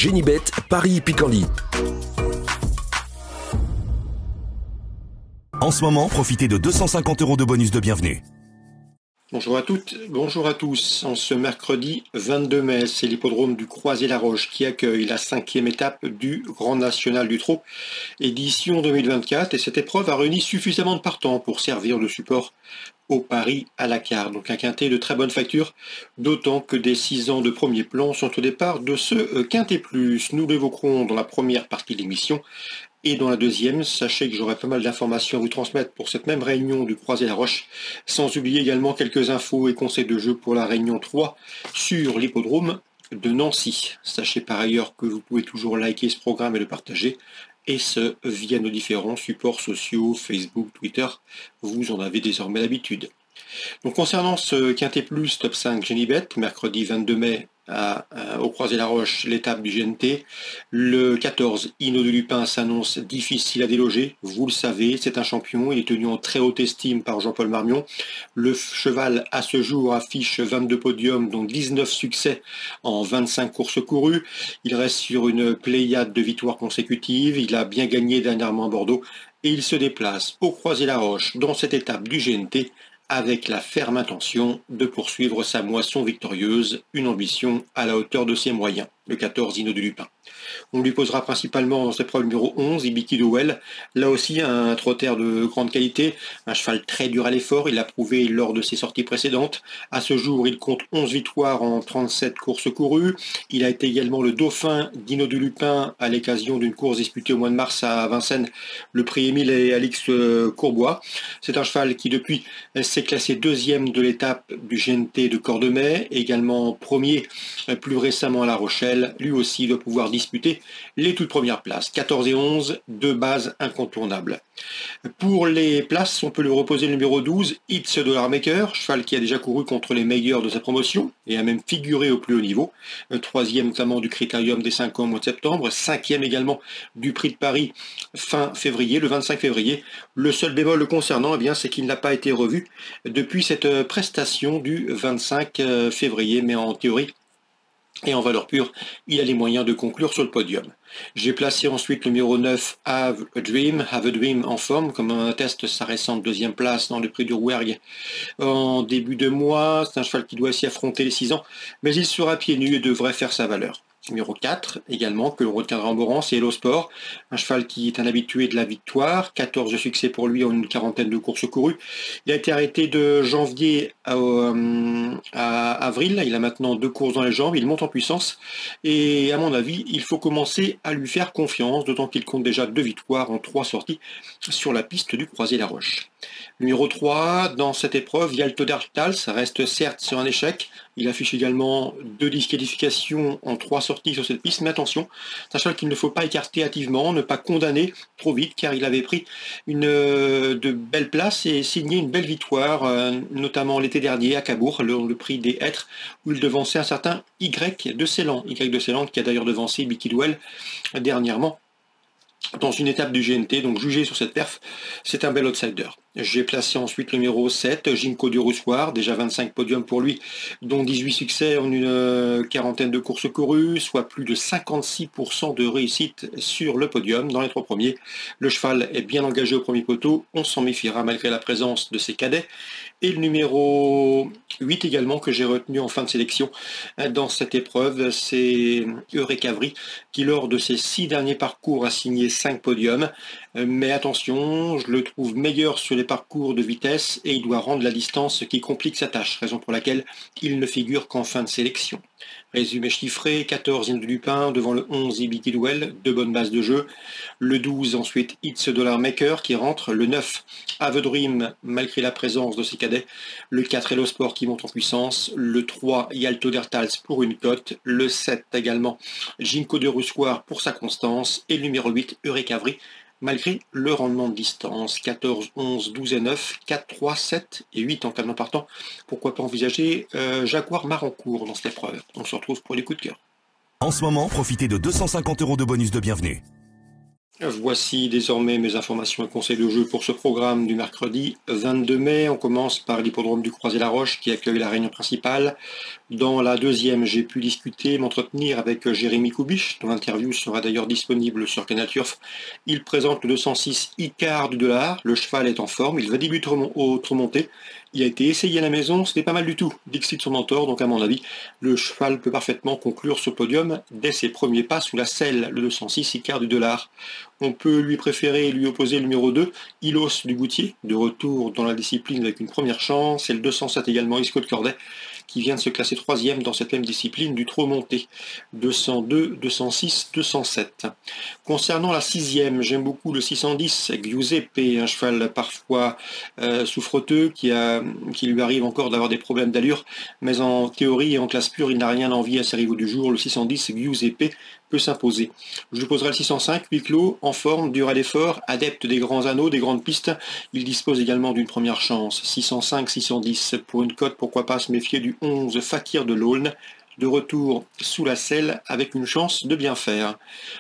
Génibet, Paris-Picanly. En ce moment, profitez de 250 € de bonus de bienvenue. Bonjour à toutes, bonjour à tous. En ce mercredi 22 mai, c'est l'hippodrome du Croisé-la-Roche qui accueille la 5e étape du Grand National du Trot, édition 2024. Et cette épreuve a réuni suffisamment de partants pour servir de support au pari à la carte. Donc un quintet de très bonne facture, d'autant que des 6 ans de premier plan sont au départ de ce quintet plus. Nous l'évoquerons dans la première partie de l'émission. Et dans la deuxième, sachez que j'aurai pas mal d'informations à vous transmettre pour cette même réunion du Croisé-la-Roche, sans oublier également quelques infos et conseils de jeu pour la réunion 3 sur l'hippodrome de Nancy. Sachez par ailleurs que vous pouvez toujours liker ce programme et le partager, et ce via nos différents supports sociaux, Facebook, Twitter, vous en avez désormais l'habitude. Donc concernant ce quintet plus top 5 Génibet, mercredi 22 mai, au Croisé-la-Roche, l'étape du GNT. Le 14, Hino de Lupin s'annonce difficile à déloger. Vous le savez, c'est un champion. Il est tenu en très haute estime par Jean-Paul Marmion. Le cheval, à ce jour, affiche 22 podiums, dont 19 succès en 25 courses courues. Il reste sur une pléiade de victoires consécutives. Il a bien gagné dernièrement à Bordeaux. Et il se déplace au Croisé-la-Roche dans cette étape du GNT, avec la ferme intention de poursuivre sa moisson victorieuse, une ambition à la hauteur de ses moyens, le 14 Hino de Lupin. On lui posera principalement dans cette épreuve numéro 11, Ibiki Duel, là aussi un trotteur de grande qualité, un cheval très dur à l'effort, il l'a prouvé lors de ses sorties précédentes. À ce jour, il compte 11 victoires en 37 courses courues. Il a été également le dauphin d'Hino de Lupin à l'occasion d'une course disputée au mois de mars à Vincennes, le prix Émile et Alix Courbois. C'est un cheval qui depuis s'est classé deuxième de l'étape du GNT de Cordemais, également premier plus récemment à La Rochelle. Lui aussi doit pouvoir disputer les toutes premières places. 14 et 11, deux bases incontournables. Pour les places, on peut lui reposer le numéro 12, It's Dollar Maker, cheval qui a déjà couru contre les meilleurs de sa promotion et a même figuré au plus haut niveau. Troisième notamment du Critérium des 5 ans au mois de septembre, cinquième également du Prix de Paris fin février, le 25 février. Le seul bémol le concernant, c'est qu'il n'a pas été revu depuis cette prestation du 25 février, mais en théorie et en valeur pure, il a les moyens de conclure sur le podium. J'ai placé ensuite le numéro 9, Have a Dream en forme, comme on atteste sa récente deuxième place dans le prix du Rouergue en début de mois. C'est un cheval qui doit aussi affronter les 6 ans, mais il sera pieds nus et devrait faire sa valeur. Numéro 4 également, que l'on retiendra en Boran, c'est Hello Sport, un cheval qui est un habitué de la victoire, 14 succès pour lui en une quarantaine de courses courues. Il a été arrêté de janvier à avril, il a maintenant 2 courses dans les jambes, il monte en puissance, et à mon avis, il faut commencer à lui faire confiance, d'autant qu'il compte déjà 2 victoires en 3 sorties sur la piste du Croisé-la-Roche. Numéro 3, dans cette épreuve, Yalto Dertals reste certes sur un échec. Il affiche également 2 disqualifications en 3 sorties sur cette piste, mais attention, c'est un cheval qu'il ne faut pas écarter hâtivement, ne pas condamner trop vite, car il avait pris de belles places et signé une belle victoire, notamment l'été dernier à Cabourg, le prix des Hêtres, où il devançait un certain Y de Ceylan, qui a d'ailleurs devancé Ibiki Duel dernièrement dans une étape du GNT, donc jugé sur cette perf, c'est un bel outsider. J'ai placé ensuite le numéro 7, Ginkgo du Roussoir, déjà 25 podiums pour lui, dont 18 succès en une quarantaine de courses courues, soit plus de 56% de réussite sur le podium dans les 3 premiers. Le cheval est bien engagé au premier poteau, on s'en méfiera malgré la présence de ses cadets. Et le numéro 8 également, que j'ai retenu en fin de sélection dans cette épreuve, c'est Eureka Vri, qui lors de ses 6 derniers parcours a signé 5 podiums. Mais attention, je le trouve meilleur sur les parcours de vitesse et il doit rendre la distance, ce qui complique sa tâche, raison pour laquelle il ne figure qu'en fin de sélection. Résumé chiffré, 14 Hino de Lupin devant le 11 Ibiki Duel, 2 bonnes bases de jeu. Le 12 ensuite It's Dollar Maker qui rentre. Le 9 Have a Dream malgré la présence de ses cadets. Le 4 Hello Sport qui monte en puissance. Le 3 Yalto Dertals pour une cote. Le 7 également Ginkgo du Roussoir pour sa constance. Et le numéro 8 Eureka Vri malgré le rendement de distance, 14, 11, 12 et 9, 4, 3, 7 et 8 en canon partant. Pourquoi pas envisager Jaguar Marancourt dans cette épreuve. On se retrouve pour les coups de cœur. En ce moment, profitez de 250 € de bonus de bienvenue. Voici désormais mes informations et conseils de jeu pour ce programme du mercredi 22 mai. On commence par l'hippodrome du Croisé-la-Roche qui accueille la réunion principale. Dans la deuxième, j'ai pu discuter, m'entretenir avec Jérémy Koubich, dont l'interview sera d'ailleurs disponible sur Canal Turf. Il présente le 206 Icare du dollar. Le cheval est en forme, il va débuter au trot monté. Il a été essayé à la maison, ce n'est pas mal du tout, dixit son mentor, donc à mon avis, le cheval peut parfaitement conclure ce podium dès ses premiers pas sous la selle, le 206 Icare du dollar. On peut lui préférer et lui opposer le numéro 2, Ilos du Goutier, de retour dans la discipline avec une première chance, et le 207 également, Isco de Corday, qui vient de se classer 3e dans cette même discipline du trot monté. 202, 206, 207. Concernant la 6e, j'aime beaucoup le 610, Giuseppe, un cheval parfois souffreteux, qui lui arrive encore d'avoir des problèmes d'allure, mais en théorie et en classe pure, il n'a rien à envier à ses rivaux du jour. Le 610, Giuseppe, peut s'imposer. Je poserai le 605, huis clos, en forme, dur à l'effort, adepte des grands anneaux, des grandes pistes. Il dispose également d'une première chance. 605, 610, pour une cote, pourquoi pas se méfier du 11, Fakir de l'Aulne, de retour sous la selle avec une chance de bien faire.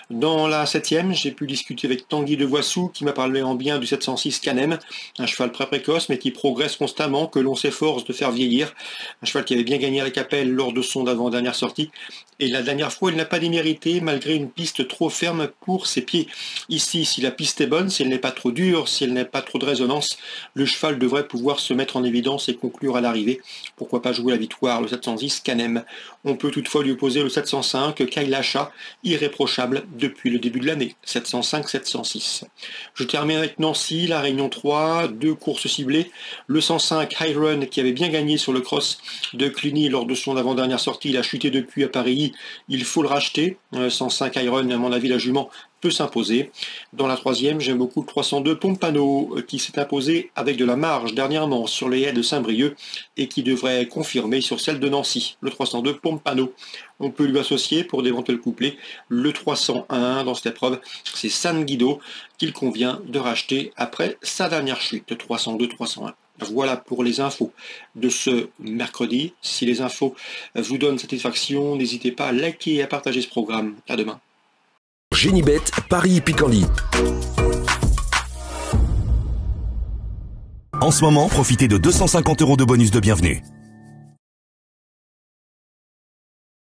Dans la 7e, j'ai pu discuter avec Tanguy de Voissou qui m'a parlé en bien du 706 Canem, un cheval très précoce mais qui progresse constamment, que l'on s'efforce de faire vieillir. Un cheval qui avait bien gagné à la Capelle lors de son avant-dernière sortie. Et la dernière fois, il n'a pas démérité malgré une piste trop ferme pour ses pieds. Ici, si la piste est bonne, si elle n'est pas trop dure, si elle n'a pas trop de résonance, le cheval devrait pouvoir se mettre en évidence et conclure à l'arrivée. Pourquoi pas jouer la victoire, le 710 Canem. On peut toutefois lui opposer le 705 Kailasha, irréprochable depuis le début de l'année, 705-706. Je termine avec Nancy, la Réunion 3, 2 courses ciblées. Le 105 High Run qui avait bien gagné sur le cross de Cluny lors de son avant-dernière sortie, il a chuté depuis à Paris, il faut le racheter. 105 High Run, à mon avis, la jument peut s'imposer. Dans la 3e, j'aime beaucoup le 302 Pompano qui s'est imposé avec de la marge dernièrement sur les haies de Saint-Brieuc et qui devrait confirmer sur celle de Nancy. Le 302 Pompano. On peut lui associer pour d'éventuels couplets le 301 dans cette épreuve. C'est San Guido qu'il convient de racheter après sa dernière chute. 302-301. Voilà pour les infos de ce mercredi. Si les infos vous donnent satisfaction, n'hésitez pas à liker et à partager ce programme. À demain. Génibet, Paris Picorly. En ce moment, profitez de 250 € de bonus de bienvenue.